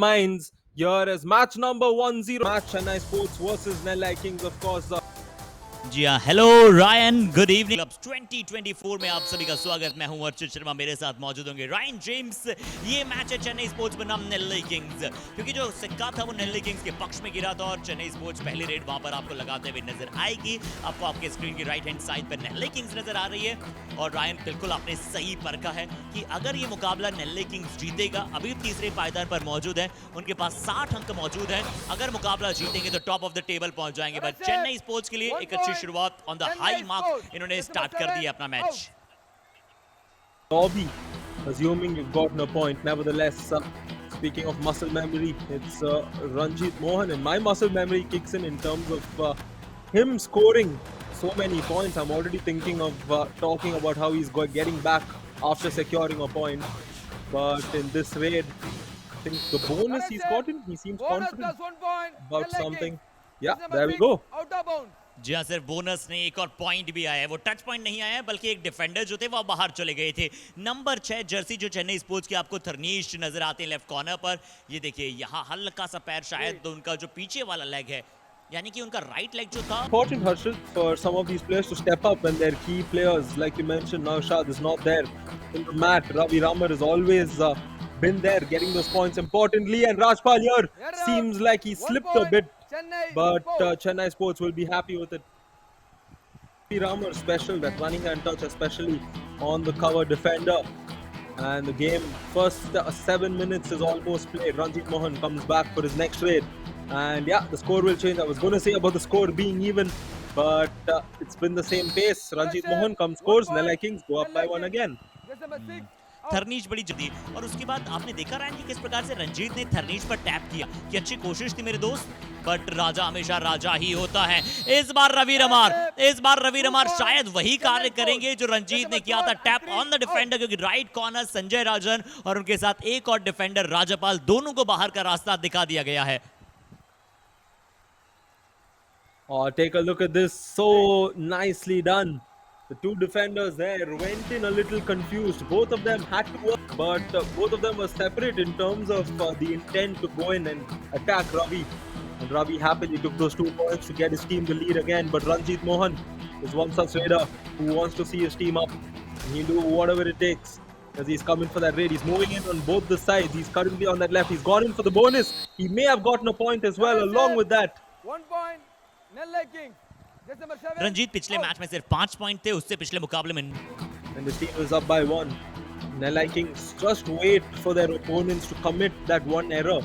minds here as match number 10 match Chennai Sports versus Nellai Kings, of course. जी हाँ, hello Ryan, good evening. Clubs 2024 में आप सभी का स्वागत। मैं हूं अर्चित शर्मा, मेरे साथ मौजूद होंगे रायन जेम्स। ये मैच है चेन्नई स्पोर्ट्स बनाम नेल्लई किंग्स, क्योंकि जो सिक्का था वो नेल्लई किंग्स के पक्ष में गिरा था और चेन्नई स्पोर्ट्स पहली रेड वहां पर आपको लगाते हुए नजर आएगी। आपको आपके स्क्रीन की राइट हैंड साइड पर नेल्लई किंग्स नजर आ रही है। और रायन, बिल्कुल आपने सही परखा है कि अगर ये मुकाबला नेल्लई किंग्स जीतेगा, अभी तीसरे पायदान पर मौजूद है, उनके पास 60 अंक मौजूद है। अगर मुकाबला जीतेंगे तो टॉप ऑफ द टेबल पहुंच जाएंगे। बट चेन्नई स्पोर्ट्स के लिए एक अच्छी शुरुआत ऑन द हाई मार्क इन्होंने स्टार्ट कर दिया अपना match. Bobby, assuming you've gotten a point, nevertheless, speaking of muscle memory, it's Ranjit Mohan, and my muscle memory kicks in terms of him scoring so many points. I'm already thinking of talking about how he's getting back after securing a point. But in this raid, I think the bonus he's gotten, he seems confident about something. Yeah, there we go. जी हाँ, सिर्फ bonus नहीं, एक और point भी आया है। वो touch point नहीं आया है, बल्कि एक डिफेंडर जो थे वो बाहर चले गए थे। नंबर 6 जर्सी जो चेन्नई स्पोर्ट्स की आपको थर्नीश नजर आते हैं लेफ्ट कॉर्नर पर। ये देखिए, यहाँ हल्का सा पैर, शायद तो उनका जो पीछे वाला लेग है, यानी कि उनका राइट लेग जो था। Important, Harshit, for some of these players to step up when their key players, like you mentioned, Naushad is not there in the mat. Ravi Ramar has always been there getting those points importantly, and Rajpal here seems like he slipped a bit, but Chennai Sports will be happy with it. Ravi Ramar special, that running hand touch, especially on the cover defender. And the game, first 7 minutes is almost played. Ranjit Mohan comes back for his next raid. And yeah, the score will change. I was going to say about the score being even, but it's been the same pace. Ranjit Mohan comes, scores, Nellai Kings go up by 1 again. थर्नीश बड़ी जल्दी, और उसके बाद आपने देखा रहा कि किस प्रकार से रंजीत ने थर्नीश पर टैप किया, कि अच्छी कोशिश थी मेरे दोस्त, बट राजा हमेशा राजा ही होता है। इस बार रवि रमार शायद वही कार्य करेंगे जो रंजीत ने किया था, टैप ऑन द डिफेंडर, क्योंकि राइट कॉर्नर संजय राजन और उनके साथ एक और डिफेंडर राजपाल, दोनों को बाहर का रास्ता दिखा दिया गया है। Oh, take a look at this, so nicely done. The two defenders there went in a little confused. Both of them had to work, but both of them were separate in terms of the intent to go in and attack Ravi. And Ravi happily took those 2 points to get his team the lead again. But Ranjit Mohan is one such raider who wants to see his team up. And he'll do whatever it takes as he's coming for that raid. He's moving in on both the sides. He's currently on that left. He's gone in for the bonus. He may have gotten a point as well along with that. 1 point, Nellai Kings. Ranjit पिछले match में सिर्फ 5 point थे, उससे पिछले मुकाबले में। And the team is up by 1. Nellai Kings just wait for their opponents to commit that one error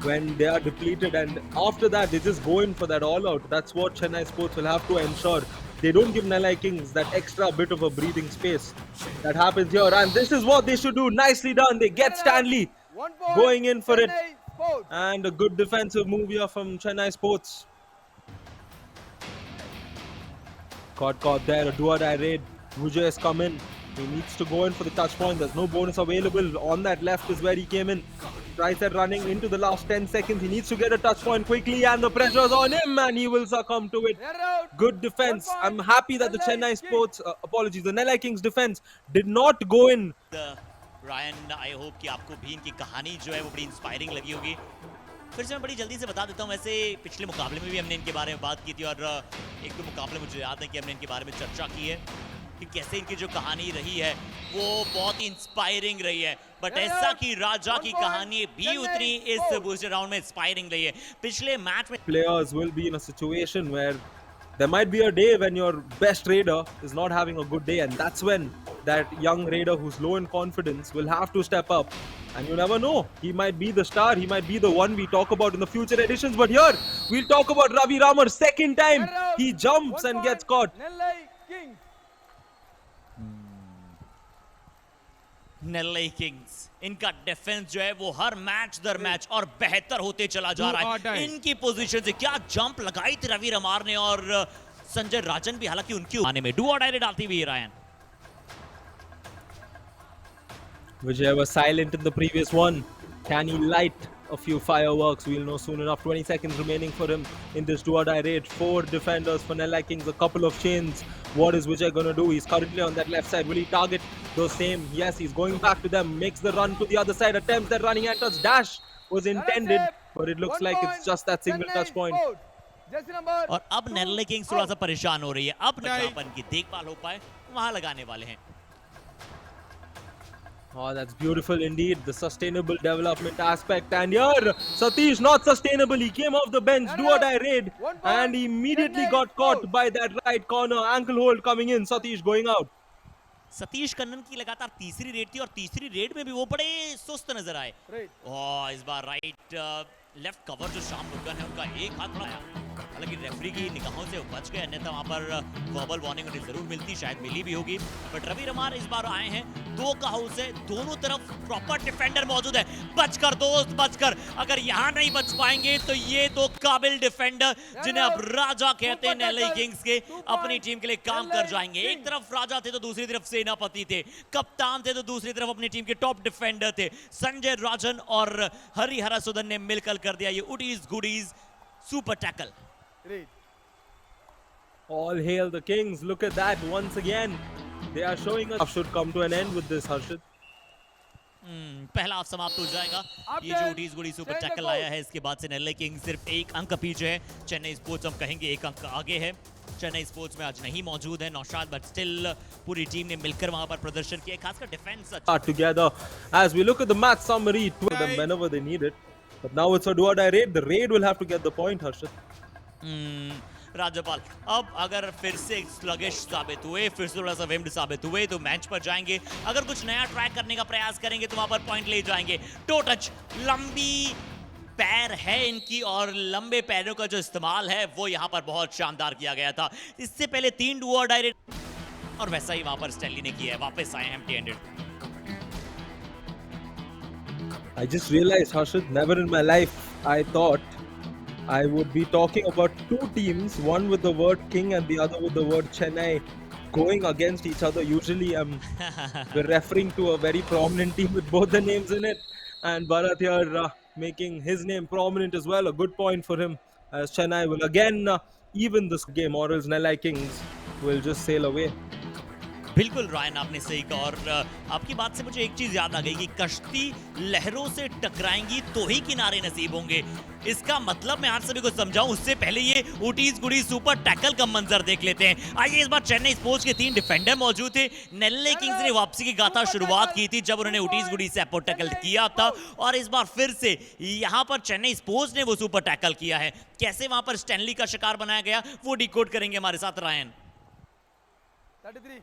when they are depleted, and after that they just go in for that all out. That's what Chennai Sports will have to ensure. They don't give Nellai Kings that extra bit of a breathing space. That happens here, and this is what they should do. Nicely done. They get Stanley going in for it, and a good defensive move here from Chennai Sports. Caught there, a do-or-die raid. Vijay has come in. He needs to go in for the touch point. There's no bonus available. On that left is where he came in. Tries that running into the last 10 seconds. He needs to get a touch point quickly, and the pressure's on him, and he will succumb to it. Good defense. I'm happy that the Chennai Sports, the Nellai Kings defense did not go in. Ryan, I hope कि आपको भी इनकी कहानी जो है वो बड़ी inspiring लगी होगी। फिर से मैं बड़ी जल्दी से बता देता हूँ, वैसे पिछले मुकाबले में भी हमने इनके बारे में बात की थी, और एक दो मुकाबले मुझे याद है कि हमने इनके बारे में चर्चा की है कि कैसे इनकी जो कहानी रही है वो बहुत ही इंस्पायरिंग रही है। बट ऐसा कि राजा की कहानी भी उतनी इस बूस्टर राउंड में इंस्पायरिंग रही है। पिछले मैच में players will be in a situation where there might be a day when your best raider is not having a good day, and that's when that young raider who's low in confidence will have to step up. And you never know, he might be the star, he might be the one we talk about in the future editions. But here we'll talk about Ravi Ramar. Second time he jumps and gets caught. Nellai Kings, इनका defence जो है वो हर match दर match और बेहतर होते चला जा रहा है। इनकी पोजीशन से क्या जंप लगाई थी रवि रमार ने, और संजय राजन भी हालांकि उनकी आने में डू और डाई डालती हुई। Ryan, Vijay was silent in the previous one. Can he light a few fireworks? We'll know soon enough. 20 seconds remaining for him in this do-or-die raid. 4 defenders for Nellai Kings, a couple of chains. What is Vijay going to do? He's currently on that left side. Will he target those same? Yes, he's going back to them. Makes the run to the other side. Attempts that running and touch. Dash was intended, but it looks like it's just that single touch point. Jersey number और अब 2 नेल्ले Kings थोड़ा सा out. परेशान हो रही है। अब जहाँ पर इनकी देखभाल हो पाए वहां लगाने वाले हैं। Oh, that's beautiful indeed. The sustainable development aspect. And here, Satish, not sustainable. He came off the bench, do or die raid, 1 point. and he immediately Chennai got caught out. by that right corner. Ankle hold coming in. Satish going out. Satish Kannan की लगातार तीसरी red थी और तीसरी red में भी वो बड़े सुस्त नजर आए। Right. और इस बार राइट लेफ्ट कवर जो शाम मुर्गन है उनका एक हाथ बढ़ाया, हालांकि रेफरी की निगाहों से वो बच गए, अन्यथा वहां पर वर्बल वार्निंग उन्हें जरूर मिलती, शायद मिली भी होगी। बट रवि रमार इस बार आए हैं, दो का हाउस है, दोनों तरफ प्रॉपर डिफेंडर मौजूद है। बचकर दोस्त बचकर, अगर यहाँ नहीं बच पाएंगे तो ये दो काबिल डिफेंडर जिन्हें अब राजा कहते हैं एलए किंग्स के, अपनी टीम के लिए काम कर जाएंगे। एक तरफ राजा थे तो दूसरी तरफ सेनापति थे, कप्तान थे तो दूसरी तरफ अपनी टीम के टॉप डिफेंडर थे। संजय राजन और हरिहरा सुदन ने मिलकर कर दिया ये उडीज गुडीज super tackle. Right. All hail the Kings. Look at that once again. They are showing us should come to an end with this, Harshit. पहला हाफ समाप्त हो जाएगा। ये जो उडीज गुडी सुपर टैकल आया है, इसके बाद से नेल्ले किंग्स सिर्फ एक अंक पीछे है। चेन्नई स्पोर्ट्स हम कहेंगे एक अंक आगे है। चेन्नई स्पोर्ट्स में आज नहीं मौजूद है नौशाद, बट स्टिल पूरी टीम ने मिलकर वहां पर प्रदर्शन किया, खासकर डिफेंस अच्छा। Together, as we look at the match summary, two of them whenever they need it. But now it's a do or die raid. The raid will have to get the point, Harshit. राज्यपाल अब अगर फिर से sluggish साबित हुए, फिर से थोड़ा सा विम्ड साबित हुए तो मैच पर जाएंगे। अगर कुछ नया ट्राई करने का प्रयास करेंगे तो वहां पर पॉइंट ले जाएंगे। टो टच, लंबी पैर है इनकी और लंबे पैरों का जो इस्तेमाल है वो यहाँ पर बहुत शानदार किया गया था। इससे पहले 3 डू और डाई और वैसा ही वहां पर स्टैनली ने किया है। वापस आए empty handed. I just realized, Harshit, never in my life I thought I would be talking about two teams, one with the word King and the other with the word Chennai, going against each other. Usually I'm referring to a very prominent team with both the names in it, and Bharat here making his name prominent as well. A good point for him, as Chennai will again even this game, or else Nellai Kings will just sail away. बिल्कुल Ryan, आपने सही कहा। और आपकी बात से मुझे एक चीज याद आ गई कि कश्ती लहरों से टकराएंगी तो ही किनारे नसीब होंगे। इसका मतलब मैं आप सभी को समझाऊं उससे पहले ये उटीज गुडी सुपर टैकल का मंजर देख लेते हैं। आइए, इस बार चेन्नई स्पोर्ट्स के 3 डिफेंडर मौजूद थे। नेल्ले किंग्स ने वापसी की गाथा शुरुआत की थी जब उन्होंने उटीज गुडी से अपोर्ट टैकल किया था, और इस बार फिर से यहां पर चेन्नई स्पोर्ट्स ने वो सुपर टैकल किया है। कैसे वहां पर स्टैनली का शिकार बनाया गया वो डिकोड करेंगे हमारे साथ Ryan. 33.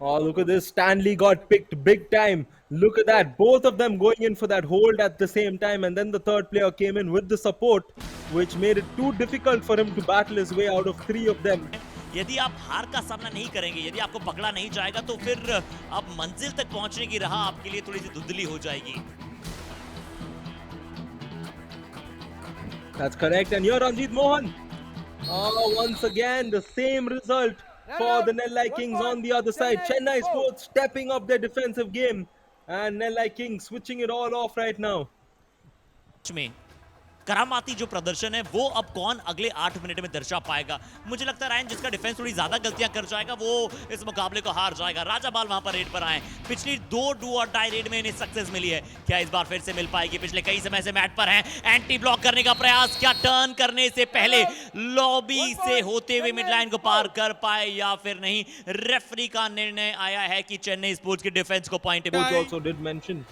Oh, look at this. Stanley got picked big time. Look at that. Both of them going in for that hold at the same time. And then the third player came in with the support, which made it too difficult for him to battle his way out of 3 of them. यदि आप हार का सामना नहीं करेंगे, यदि आपको पकड़ा नहीं जाएगा तो फिर आप मंजिल तक पहुंचने की राह आपके लिए थोड़ी सी धुंधली हो जाएगी। That's correct. And here Ranjit Mohan. Oh, once again, the same result for the Nellai Kings on the other side. Chennai Sports stepping up their defensive game, and Nellai Kings switching it all off right now. में करामाती जो प्रदर्शन है वो अब कौन अगले 8 minute में दर्शा पाएगा। मुझे लगता है रायन, जिसका डिफेंस थोड़ी ज्यादा गलतियां कर जाएगा वो इस मुकाबले को हार जाएगा। राजा बाल वहां पर रेड पर आए, पिछली 2 डू और डाई रेड में इन्हें सक्सेस मिली है, क्या इस बार फिर से मिल पाएगी? पिछले कई समय से मैट पर हैं, एंटी ब्लॉक करने का प्रयास, क्या टर्न करने से पहले लॉबी से होते हुए मिड लाइन को पार कर पाए या फिर नहीं? रेफरी का निर्णय आया है कि चेन्नई स्पोर्ट्स की डिफेंस को point Coach also did mention,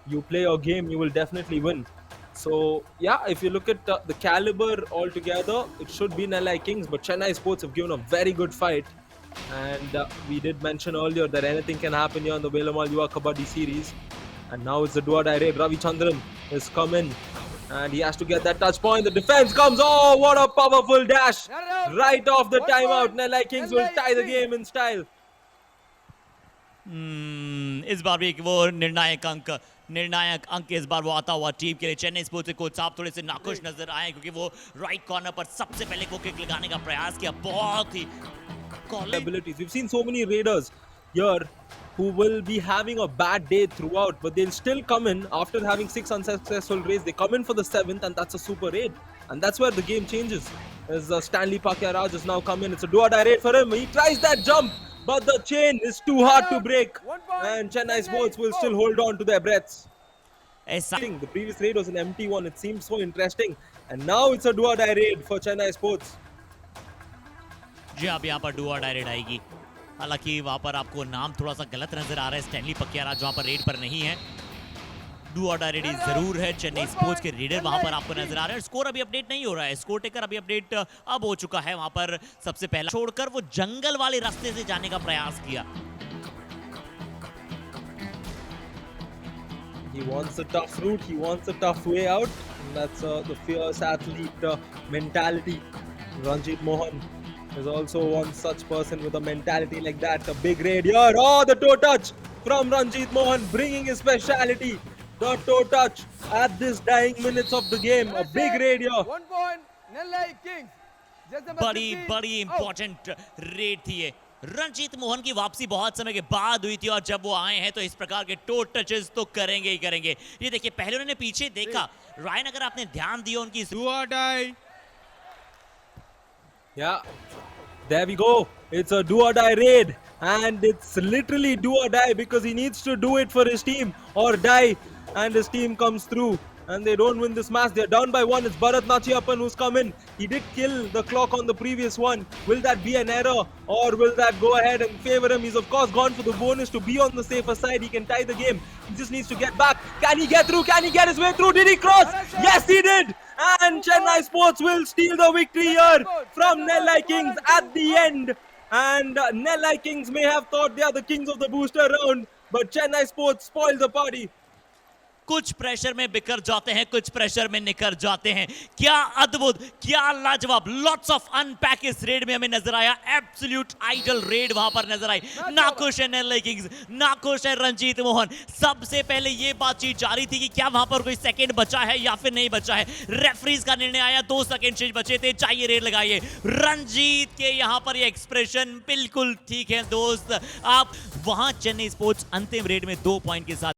you play your game, you will definitely win. So yeah, if you look at the caliber altogether, it should be Nellai Kings, but Chennai Sports have given a very good fight. And we did mention earlier that anything can happen here in the Velamal Yuva Kabaddi series. And now it's the do or die raid. Ravi Chandran has come in, and he has to get that touch point. The defense comes. Oh, what a powerful dash! Right off the timeout, Nellai Kings will tie the game in style. इस बार भी वो निर्णायक अंक इस बार वो आता हुआ team के लिए। चेन्नई स्पोर्ट्स के कोच साहब थोड़े से नाखुश नजर आए क्योंकि वो राइट कॉर्नर पर सबसे पहले को किक लगाने का प्रयास किया। बहुत ही abilities. We've seen so many raiders here who will be having a bad day throughout, but they'll still come in after having 6 unsuccessful raids. They come in for the 7th, and that's a super raid, and that's where the game changes. As Stanley Pakyaraj has now come in, it's a do or die raid for him. He tries that jump, but the chain is too hard to break, and Chennai Sports will still hold on to their breaths. ऐसा The previous raid was an empty one. It seemed so interesting, and now it's a do or die raid for Chennai Sports. जी अब यहाँ पर do और die red आएगी। हालांकि वहां पर आपको नाम थोड़ा सा गलत नजर आ रहा है, स्टैनली पकियाराज वहां पर रेड पर नहीं है। डू और डाई रेड जरूर है, चेन्नई स्पोर्ट्स के रेडर वहां पर आपको नजर आ रहे हैं। स्कोर अभी अपडेट नहीं हो रहा है, स्कोर टेकर अभी अपडेट अब हो चुका है। वहां पर सबसे पहला छोड़कर वो जंगल वाले रास्ते से जाने का प्रयास किया। He wants a tough route. He wants a tough way out. And that's the fierce athlete mentality. Ranjit Mohan is also one such person with a mentality like that. A big raid here. Oh, the toe touch from Ranjit Mohan, bringing his speciality. The toe touch at this dying minutes of the game. A big raid here. 1 point. Nellai Kings. Just number बड़ी 15. बड़ी Out. Important red थी ये। रंजीत मोहन की वापसी बहुत समय के बाद हुई थी और जब वो आए हैं तो इस प्रकार के टो टचेस तो करेंगे ही करेंगे। ये देखिए पहले उन्होंने पीछे देखा, रायन अगर आपने ध्यान दिया उनकी Do or die. Yeah, there we go. It's a do or die raid, and it's literally do or die because he needs to do it for his team or die, and his team comes through. And they don't win this match. They're down by 1. It's Bharat Nachiappan who's come in. He did kill the clock on the previous one. Will that be an error, or will that go ahead and favor him? He's of course gone for the bonus to be on the safer side. He can tie the game. He just needs to get back. Can he get through? Can he get his way through? Did he cross? Yes, he did. And Chennai Sports will steal the victory here from Nellai Kings at the end. And Nellai Kings may have thought they are the kings of the booster round, but Chennai Sports spoiled the party. कुछ pressure में बिखर जाते हैं, कुछ pressure में निकल जाते हैं। क्या अद्भुत, क्या लाजवाब, लॉट्स ऑफ अनपैक इस रेड में हमें नजर आया। एब्सोल्यूट आइडल रेड वहां पर नजर आई। नाखुश है नेल्लाई किंग्स, नाखुश है रंजीत मोहन। सबसे पहले ये बातचीत जारी थी कि क्या वहां पर कोई सेकंड बचा है या फिर नहीं बचा है। रेफरीज का निर्णय आया, 2 सेकंड शेष बचे थे, चाहिए रेड लगाइए। रंजीत के यहां पर ये एक्सप्रेशन बिल्कुल ठीक है दोस्त। आप वहां चेन्नई स्पोर्ट्स अंतिम रेड में 2 पॉइंट के साथ